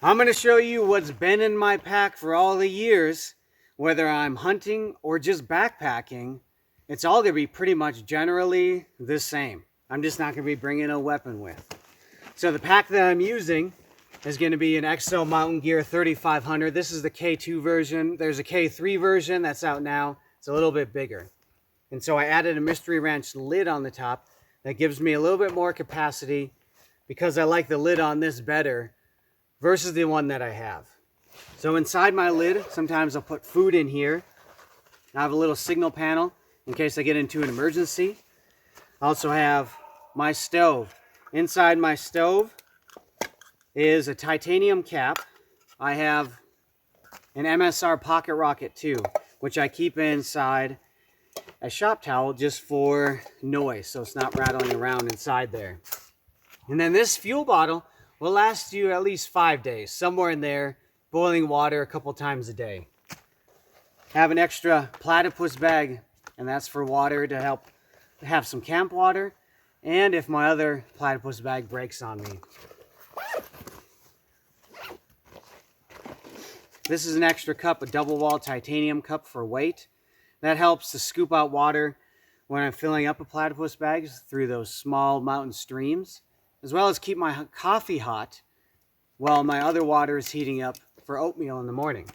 I'm going to show you what's been in my pack for all the years, whether I'm hunting or just backpacking. It's all going to be pretty much generally the same. I'm just not going to be bringing a weapon with. So the pack that I'm using is going to be an EXO Mountain Gear 3500. This is the K2 version. There's a K3 version that's out now. It's a little bit bigger. And so I added a Mystery Ranch lid on the top that gives me a little bit more capacity because I like the lid on this better versus the one that I have. So inside my lid, sometimes I'll put food in here. I have a little signal panel in case I get into an emergency. I also have my stove. Inside my stove is a titanium cap. I have an MSR pocket rocket too, which I keep inside a shop towel just for noise, so it's not rattling around inside there. And then this fuel bottle will last you at least 5 days, somewhere in there, boiling water a couple times a day. Have an extra platypus bag, and that's for water to help have some camp water, and if my other platypus bag breaks on me. This is an extra cup, a double wall titanium cup for weight. That helps to scoop out water when I'm filling up a platypus bag through those small mountain streams, as well as keep my coffee hot while my other water is heating up for oatmeal in the morning.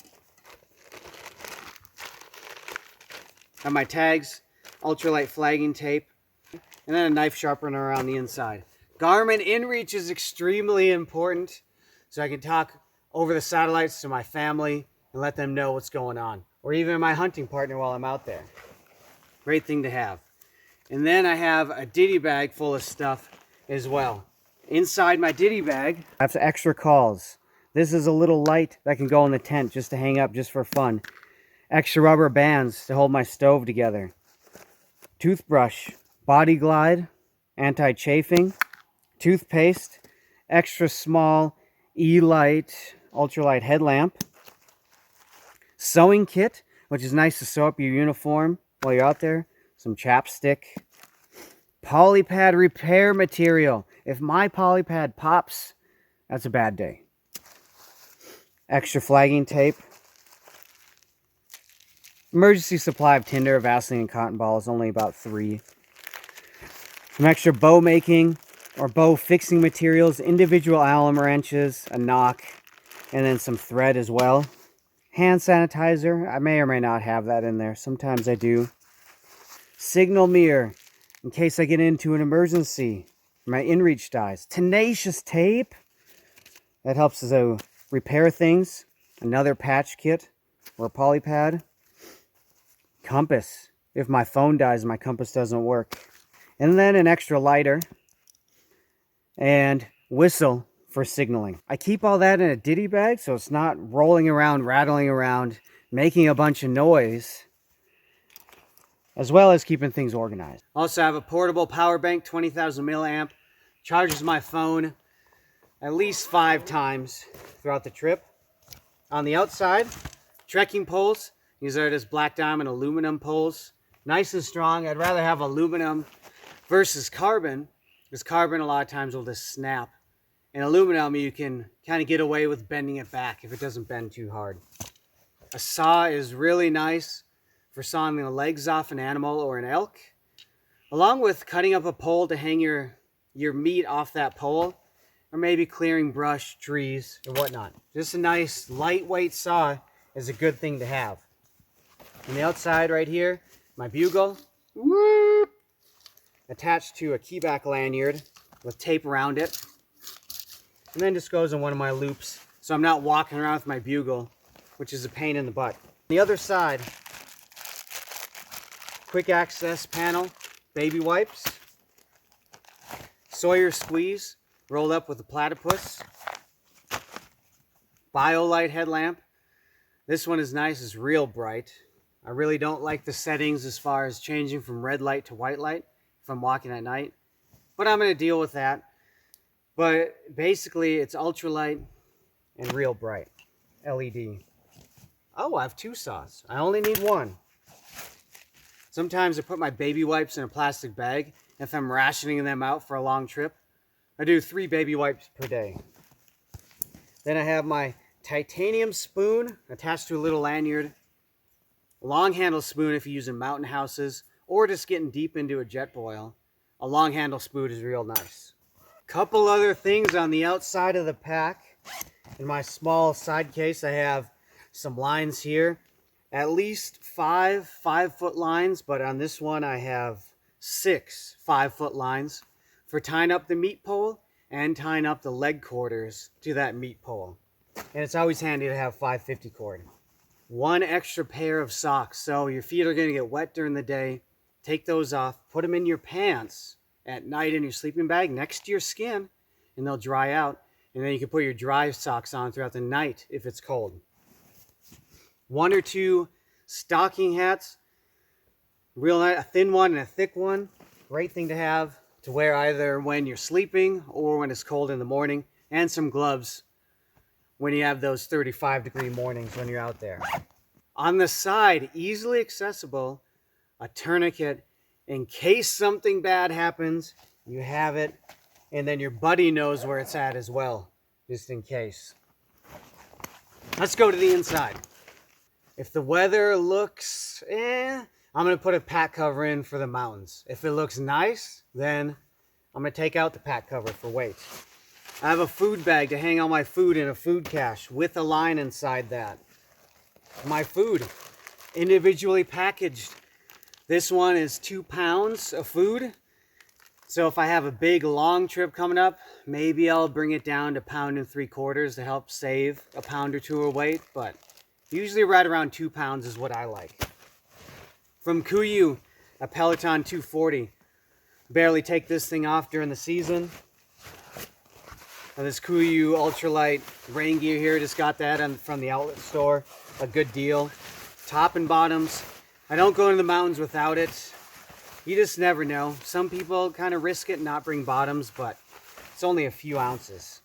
Have my tags, ultralight flagging tape, and then a knife sharpener around the inside. Garmin InReach is extremely important, so I can talk over the satellites to my family and let them know what's going on, or even my hunting partner while I'm out there. Great thing to have. And then I have a Ditty Bag full of stuff as well. Inside my Ditty Bag, I have some extra calls. This is a little light that can go in the tent just to hang up just for fun. Extra rubber bands to hold my stove together. Toothbrush, body glide, anti-chafing, toothpaste, extra small E-light, ultralight headlamp, sewing kit, which is nice to sew up your uniform while you're out there, some chapstick, polypad repair material. If my polypad pops, that's a bad day. Extra flagging tape. Emergency supply of tinder, Vaseline, and cotton balls, only about 3. Some extra bow making or bow fixing materials, individual Allen wrenches, a nock, and then some thread as well. Hand sanitizer. I may or may not have that in there. Sometimes I do. Signal mirror in case I get into an emergency. My InReach dies. Tenacious tape. That helps to repair things. Another patch kit or polypad. Compass. If my phone dies, my compass doesn't work. And then an extra lighter. And whistle for signaling. I keep all that in a Ditty Bag so it's not rolling around, rattling around, making a bunch of noise, as well as keeping things organized. Also have a portable power bank, 20,000 milliamp. Charges my phone at least 5 times throughout the trip. On the outside, trekking poles. These are just black diamond aluminum poles. Nice and strong. I'd rather have aluminum versus carbon, because carbon a lot of times will just snap. And aluminum, you can kind of get away with bending it back if it doesn't bend too hard. A saw is really nice for sawing the legs off an animal or an elk, along with cutting up a pole to hang your meat off that pole, or maybe clearing brush, trees, or whatnot. Just a nice lightweight saw is a good thing to have. On the outside right here, my bugle, attached to a keyback lanyard with tape around it, and then just goes in one of my loops, so I'm not walking around with my bugle, which is a pain in the butt. On the other side, quick access panel, baby wipes, Sawyer squeeze rolled up with a platypus, BioLight headlamp. This one is nice, it's real bright. I really don't like the settings as far as changing from red light to white light if I'm walking at night, but I'm going to deal with that. But basically it's ultralight and real bright LED. Oh, I have 2 saws. I only need 1. Sometimes I put my baby wipes in a plastic bag. If I'm rationing them out for a long trip, I do 3 baby wipes per day. Then I have my titanium spoon attached to a little lanyard. Long handle spoon if you're using mountain houses or just getting deep into a jet boil. A long handle spoon is real nice. Couple other things on the outside of the pack. In my small side case, I have some lines here. At least 5-foot lines, but on this one I have 6 5-foot lines for tying up the meat pole and tying up the leg quarters to that meat pole. And it's always handy to have 550 cord. 1 extra pair of socks, so your feet are going to get wet during the day. Take those off, put them in your pants at night in your sleeping bag next to your skin, and they'll dry out. And then you can put your dry socks on throughout the night if it's cold. 1 or 2 stocking hats, real nice, a thin one and a thick one. Great thing to have to wear either when you're sleeping or when it's cold in the morning. And some gloves when you have those 35-degree mornings when you're out there. On the side, easily accessible, a tourniquet in case something bad happens. You have it, and then your buddy knows where it's at as well, just in case. Let's go to the inside. If the weather looks, I'm going to put a pack cover in for the mountains. If it looks nice, then I'm going to take out the pack cover for weight. I have a food bag to hang all my food in a food cache with a line inside that. My food, individually packaged. This one is 2 pounds of food. So if I have a big long trip coming up, maybe I'll bring it down to 1.75 pounds to help save a pound or 2 of weight, but usually right around 2 pounds is what I like. From Kuiu, a Peloton 240. Barely take this thing off during the season. This Kuiu Ultralight rain gear here, just got that from the outlet store. A good deal. Top and bottoms. I don't go into the mountains without it. You just never know. Some people kind of risk it and not bring bottoms, but it's only a few ounces.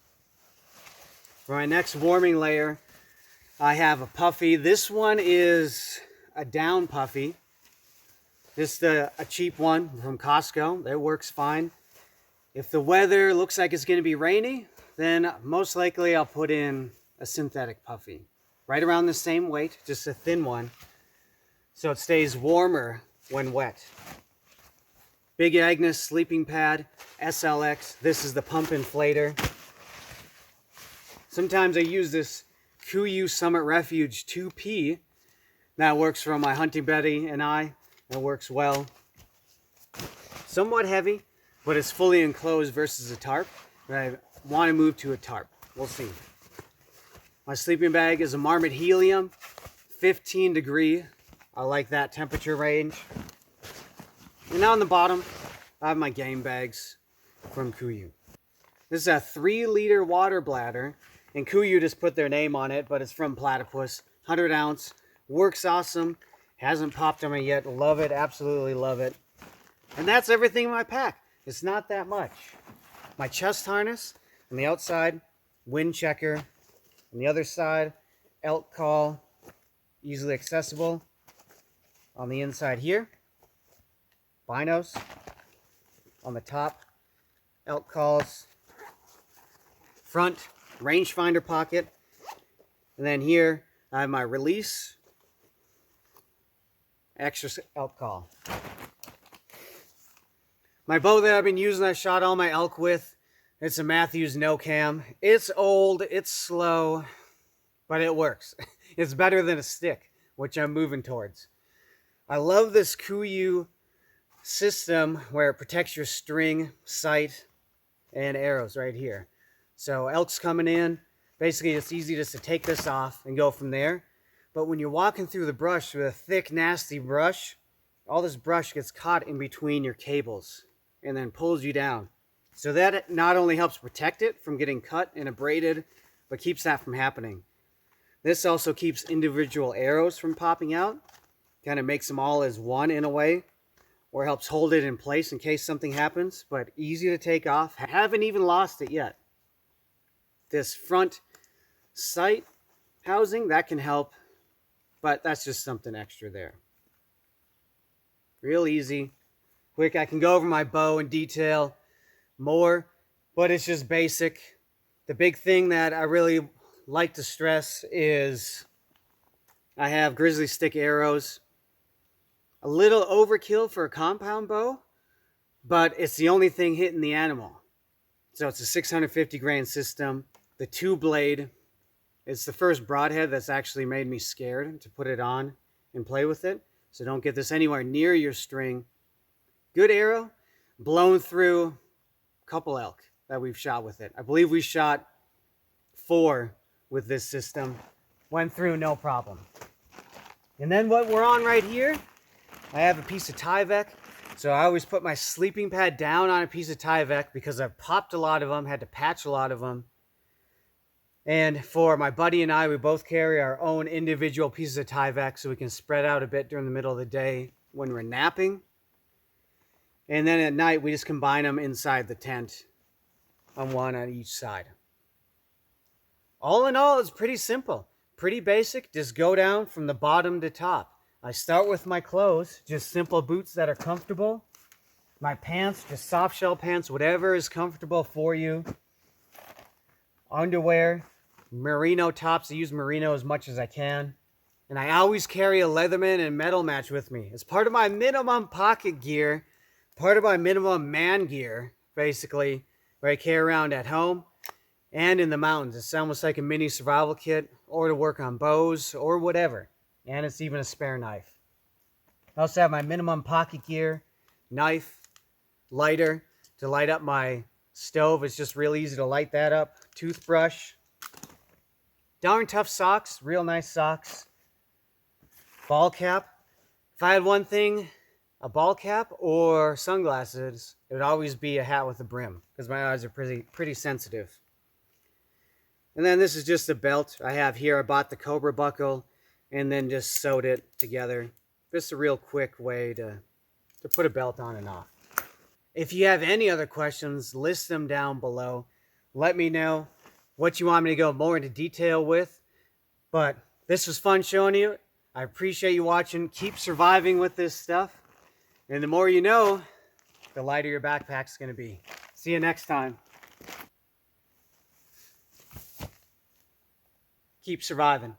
For my next warming layer, I have a puffy. This one is a down puffy. Just a cheap one from Costco. It works fine. If the weather looks like it's going to be rainy, then most likely I'll put in a synthetic puffy. Right around the same weight, just a thin one, so it stays warmer when wet. Big Agnes Sleeping Pad SLX. This is the pump inflator. Sometimes I use this Kuiu Summit Refuge 2P. That works for my hunting buddy and I. It works well. Somewhat heavy, but it's fully enclosed versus a tarp. But I want to move to a tarp. We'll see. My sleeping bag is a Marmot Helium, 15 degree. I like that temperature range. And on the bottom, I have my game bags from Kuiu. This is a 3-liter water bladder, and Kuiu just put their name on it, but it's from Platypus, 100 ounce, works awesome, hasn't popped on me yet, love it, absolutely love it. And that's everything in my pack. It's not that much. My chest harness on the outside, wind checker, on the other side, elk call, easily accessible. On the inside here, binos. On the top, elk calls. Front, rangefinder pocket. And then here, I have my release, extra elk call. My bow that I've been using, I shot all my elk with. It's a Matthews no cam. It's old, it's slow, but it works. It's better than a stick, which I'm moving towards. I love this Kuiu system where it protects your string, sight, and arrows right here. So elk's coming in. Basically, it's easy just to take this off and go from there. But when you're walking through the brush with a thick, nasty brush, all this brush gets caught in between your cables and then pulls you down. So that not only helps protect it from getting cut and abraded, but keeps that from happening. This also keeps individual arrows from popping out. Kind of makes them all as one in a way, or helps hold it in place in case something happens, but easy to take off. Haven't even lost it yet. This front sight housing, that can help, but that's just something extra there. Real easy, quick. I can go over my bow in detail more, but it's just basic. The big thing that I really like to stress is I have Grizzly stick arrows. A little overkill for a compound bow, but it's the only thing hitting the animal. So it's a 650 grain system. The 2-blade. It's the first broadhead that's actually made me scared to put it on and play with it. So don't get this anywhere near your string. Good arrow, blown through a couple elk that we've shot with it. I believe we shot 4 with this system. Went through no problem. And then what we're on right here, I have a piece of Tyvek. So I always put my sleeping pad down on a piece of Tyvek because I've popped a lot of them, had to patch a lot of them. And for my buddy and I, we both carry our own individual pieces of Tyvek so we can spread out a bit during the middle of the day when we're napping. And then at night, we just combine them inside the tent on one on each side. All in all, it's pretty simple, pretty basic. Just go down from the bottom to top. I start with my clothes, just simple boots that are comfortable. My pants, just soft shell pants, whatever is comfortable for you. Underwear, merino tops. I use merino as much as I can. And I always carry a Leatherman and metal match with me. It's part of my minimum pocket gear, part of my minimum man gear, basically, where I carry around at home and in the mountains. It's almost like a mini survival kit, or to work on bows, or whatever. And it's even a spare knife. I also have my minimum pocket gear, knife, lighter to light up my stove. It's just real easy to light that up. Toothbrush. Darn tough socks, real nice socks. Ball cap. If I had one thing, a ball cap or sunglasses, it would always be a hat with a brim because my eyes are pretty sensitive. And then this is just a belt I have here. I bought the Cobra buckle and then just sewed it together. Just a real quick way to put a belt on and off. If you have any other questions, list them down below. Let me know what you want me to go more into detail with. But this was fun showing you. I appreciate you watching. Keep surviving with this stuff. And the more you know, the lighter your backpack's going to be. See you next time. Keep surviving.